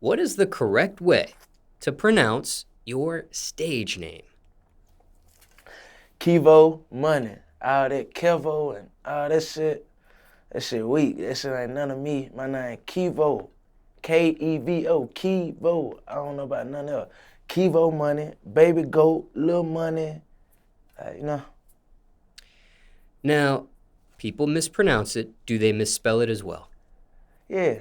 What is the correct way to pronounce your stage name? Kevo Muney. All that Kevo and all that shit. That shit weak. That shit ain't none of me. My name Kevo. Kevo. Kevo. I don't know about none else. Kevo Muney, Baby Goat, Lil Money. You know. Now, people mispronounce it. Do they misspell it as well? Yeah.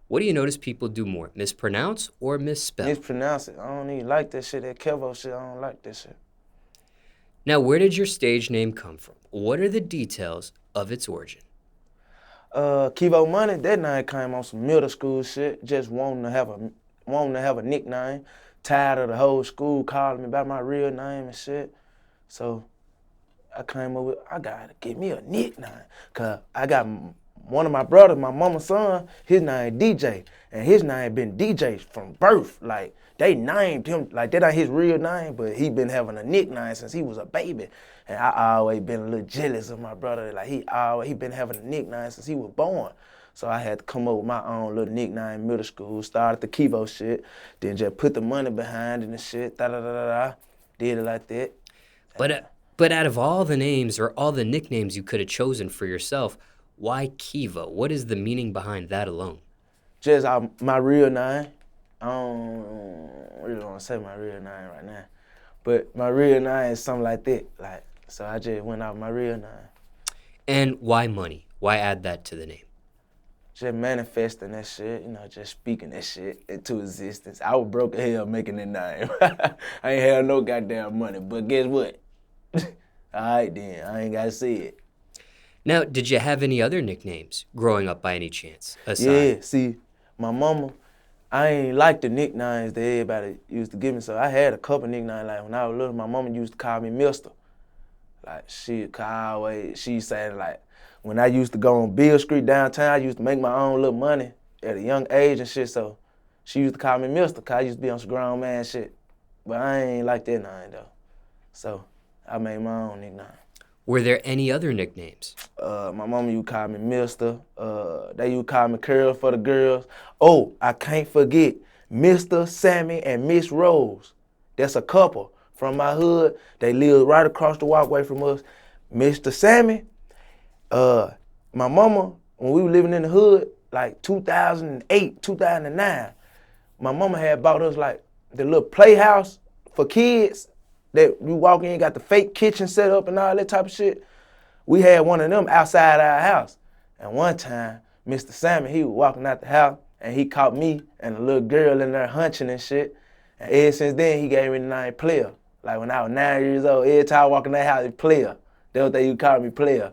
What do you notice people do more, mispronounce or misspell? Mispronounce it. I don't even like that shit. That Kevo shit, I don't like that shit. Now, where did your stage name come from? What are the details of its origin? Kevo Muney, that name came on some middle school shit, just wanting to have a nickname. Tired of the whole school calling me by my real name and shit. So I came up with, I gotta get me a nickname. Cause I got one of my brothers, my mama's son, his name DJ. And his name been DJ from birth. Like, they named him, like that ain't his real name, but he been having a nickname since he was a baby. And I always been a little jealous of my brother. Like he been having a nickname since he was born. So I had to come up with my own little nickname in middle school, started the Kevo shit, then just put the money behind it and shit, da-da-da-da-da, did it like that. But out of all the names or all the nicknames you could have chosen for yourself, why Kevo? What is the meaning behind that alone? Just my real name. I don't really want to say my real name right now, but my real name is something like that. Like, so I just went out with my real name. And why money? Why add that to the name? Just manifesting that shit, just speaking that shit into existence. I was broke as hell making that name. I ain't had no goddamn money, but guess what? All right then, I ain't gotta see it. Now, did you have any other nicknames growing up by any chance? Yeah, see, my mama, I ain't like the nicknames that everybody used to give me, so I had a couple nicknames. Like when I was little, my mama used to call me Mister. Like she said like, when I used to go on Beale Street downtown, I used to make my own little money at a young age and shit, so she used to call me Mister, cause I used to be on some grown man shit. But I ain't like that name though. So I made my own nickname. Were there any other nicknames? My mama used to call me Mister. They used to call me Curl for the girls. Oh, I can't forget Mr. Sammy and Miss Rose. That's a couple from my hood. They live right across the walkway from us. Mr. Sammy, my mama, when we were living in the hood, like 2008, 2009, my mama had bought us like the little playhouse for kids that you walk in, got the fake kitchen set up and all that type of shit. We had one of them outside our house. And one time, Mr. Sammy, he was walking out the house and he caught me and a little girl in there hunching and shit. And ever since then, he gave me the name Player. Like when I was 9 years old, every time I walk in that house, it's Player. That's what they used to call me, Player.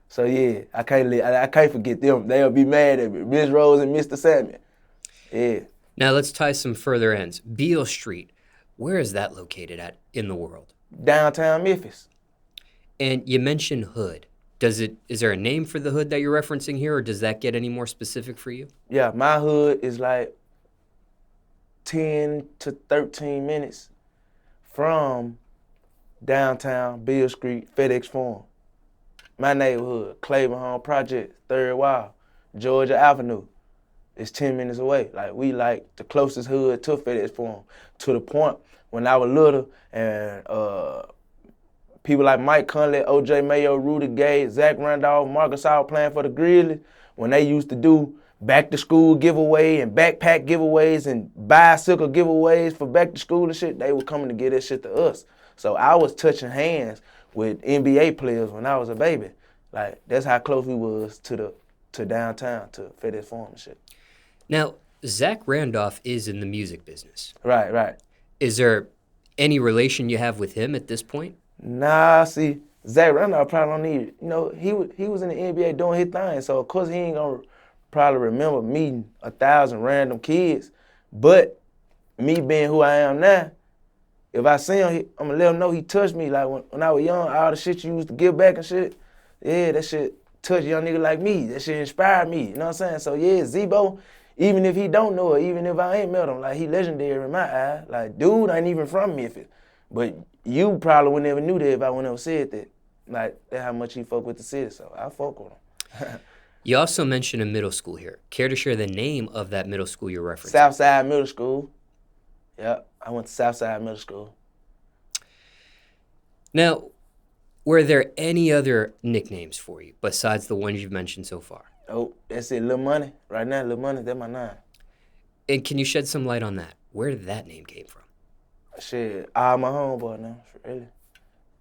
So yeah, I can't forget them. They'll be mad at me. Miss Rose and Mr. Sammy. Yeah. Now let's tie some further ends. Beale Street, where is that located at in the world? Downtown Memphis. And you mentioned hood. Is there a name for the hood that you're referencing here, or does that get any more specific for you? Yeah, my hood is like 10 to 13 minutes from downtown Beale Street, FedEx Forum. My neighborhood, Claiborne Home Project, Third Wall, Georgia Avenue. It's 10 minutes away. Like, we like the closest hood to FedEx Forum, to the point when I was little and people like Mike Conley, O.J. Mayo, Rudy Gay, Zach Randolph, Marcus All playing for the Grizzlies, when they used to do back-to-school giveaway and backpack giveaways and bicycle giveaways for back-to-school and shit, they were coming to get that shit to us. So I was touching hands with NBA players when I was a baby. Like, that's how close we was to downtown, to FedEx Forum and shit. Now, Zach Randolph is in the music business. Right. Is there any relation you have with him at this point? Nah, see, Zach Randolph probably don't need, he was in the NBA doing his thing, so of course he ain't gonna probably remember meeting 1,000 random kids. But me being who I am now, if I see him, I'm gonna let him know he touched me. Like when I was young, all the shit you used to give back and shit, yeah, that shit touched a young nigga like me. That shit inspired me, you know what I'm saying? So yeah, Zebo, even if he don't know it, even if I ain't met him, like he legendary in my eye. Like, dude ain't even from Memphis. But you probably would never knew that if I would never said that. Like, that's how much he fuck with the city, so I fuck with him. You also mentioned a middle school here. Care to share the name of that middle school you're referencing? Southside Middle School. Yep, I went to Southside Middle School. Now, were there any other nicknames for you besides the ones you've mentioned so far? Oh, that's it, Lil Money. Right now, Lil Money, that's my name. And can you shed some light on that? Where did that name came from? Shit, all my homeboy now, really.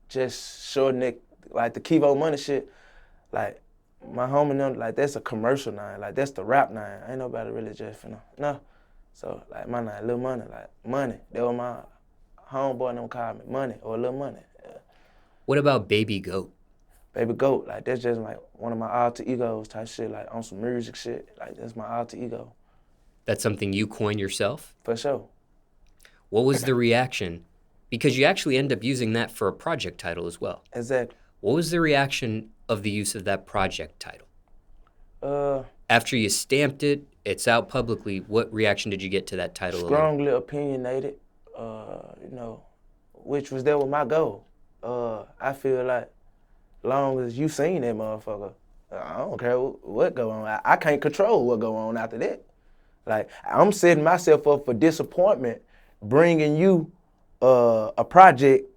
Just short neck, like the Kevo Muney shit. Like, my homie them, like, that's a commercial name. Like, that's the rap name. Ain't nobody really just finna, no. So, like, my name, Lil Money, like, Money. That was my homeboy them called me Money or Lil Money. Yeah. What about Baby Goat? Baby Goat, like, that's just, like, one of my alter egos type shit, like, on some music shit. Like, that's my alter ego. That's something you coined yourself? For sure. What was the reaction? Because you actually end up using that for a project title as well. Exactly. What was the reaction of the use of that project title? After you stamped it, it's out publicly, what reaction did you get to that title? Strongly opinionated, you know, which was that was my goal. I feel like long as you seen that motherfucker, I don't care what go on. I can't control what go on after that. Like, I'm setting myself up for disappointment, bringing you a project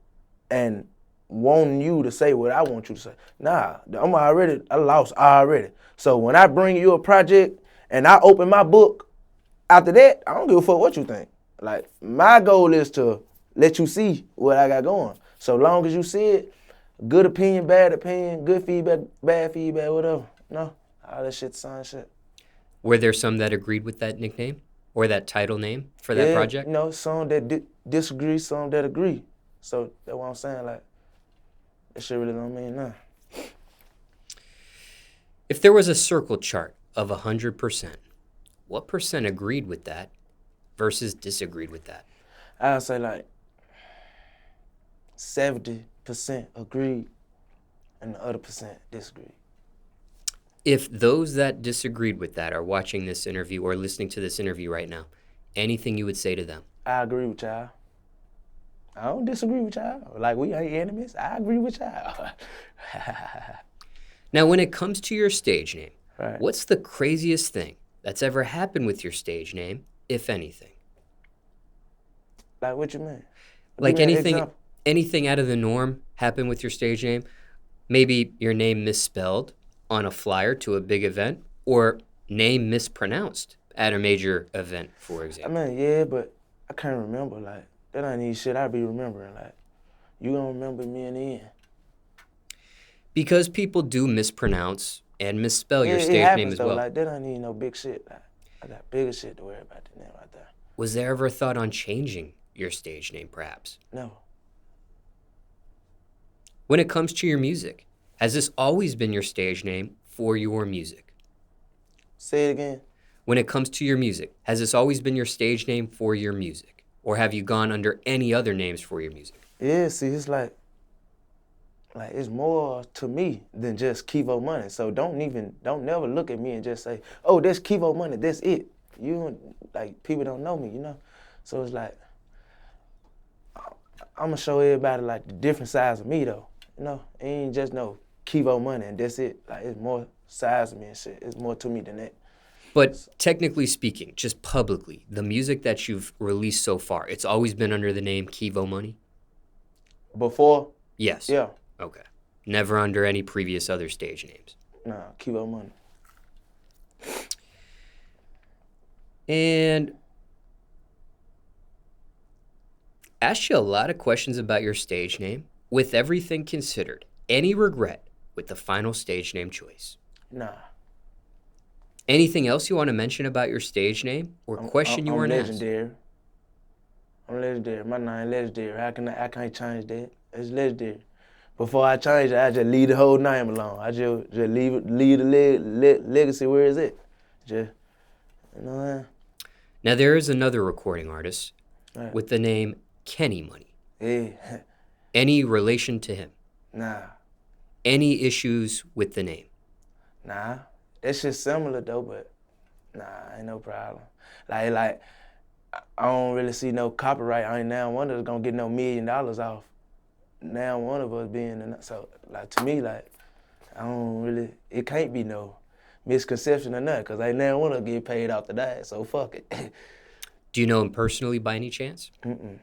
and wanting you to say what I want you to say. Nah, I lost already. So when I bring you a project and I open my book, after that, I don't give a fuck what you think. Like, my goal is to let you see what I got going. So long as you see it, good opinion, good feedback, bad feedback, whatever. No, all that shit, sign shit. Were there some that agreed with that nickname or that title name for that project? You know, some that disagree, some that agree. So that's what I'm saying, like, that shit really don't mean nothing. If there was a circle chart of 100%, what percent agreed with that versus disagreed with that? I'd say like 70% agreed and the other percent disagreed. If those that disagreed with that are watching this interview or listening to this interview right now, anything you would say to them? I agree with y'all. I don't disagree with y'all. Like, we ain't enemies. I agree with y'all. Now, when it comes to your stage name, Right. What's the craziest thing that's ever happened with your stage name, if anything? Like, what you mean? Like Give me an example. anything out of the norm happened with your stage name? Maybe your name misspelled on a flyer to a big event, or name mispronounced at a major event, for I example. mean, yeah, but I can't remember. Like, that ain't even shit I be remembering. Like, you gonna remember me in the end. Because people do mispronounce and misspell your It stage happens, name as though. well. Like, that ain't even no big shit. Like, I got bigger shit to worry about than that right there. Was there ever a thought on changing your stage name, perhaps? No. When it comes to your music, has this always been your stage name for your music? Say it again. When it comes to your music, has this always been your stage name for your music? Or have you gone under any other names for your music? Yeah, see, it's like it's more to me than just Kevo Muney. So don't never look at me and just say, oh, that's Kevo Muney, that's it. People don't know me, you know? So it's like, I'm gonna show everybody like the different sides of me though, you know? It ain't just no Kevo Muney and that's it. Like, it's more sides of me and shit. It's more to me than that. But technically speaking, just publicly, the music that you've released so far, it's always been under the name Kevo Muney? Before? Yes. Yeah. Okay. Never under any previous other stage names. Nah, Kevo Muney. And asked you a lot of questions about your stage name. With everything considered, any regret with the final stage name choice? Nah. Anything else you want to mention about your stage name or question you weren't asked? I'm legendary. My name legendary. I can't change that. It's legendary. Before I change it, I just leave the whole name alone. I just leave the legacy where it's at. Just, you know what I mean? Now, there is another recording artist Right. with the name Kenny Money. Yeah. Any relation to him? Nah. Any issues with the name? Nah. That shit's similar though, but nah, ain't no problem. Like I don't really see no copyright. I ain't now one of us gonna get no $1 million off. Now one of us being in, so like to me, like I don't really, it can't be no misconception or nothing, because I ain't never want to get paid off the that, so fuck it. Do you know him personally by any chance? Mm-mm.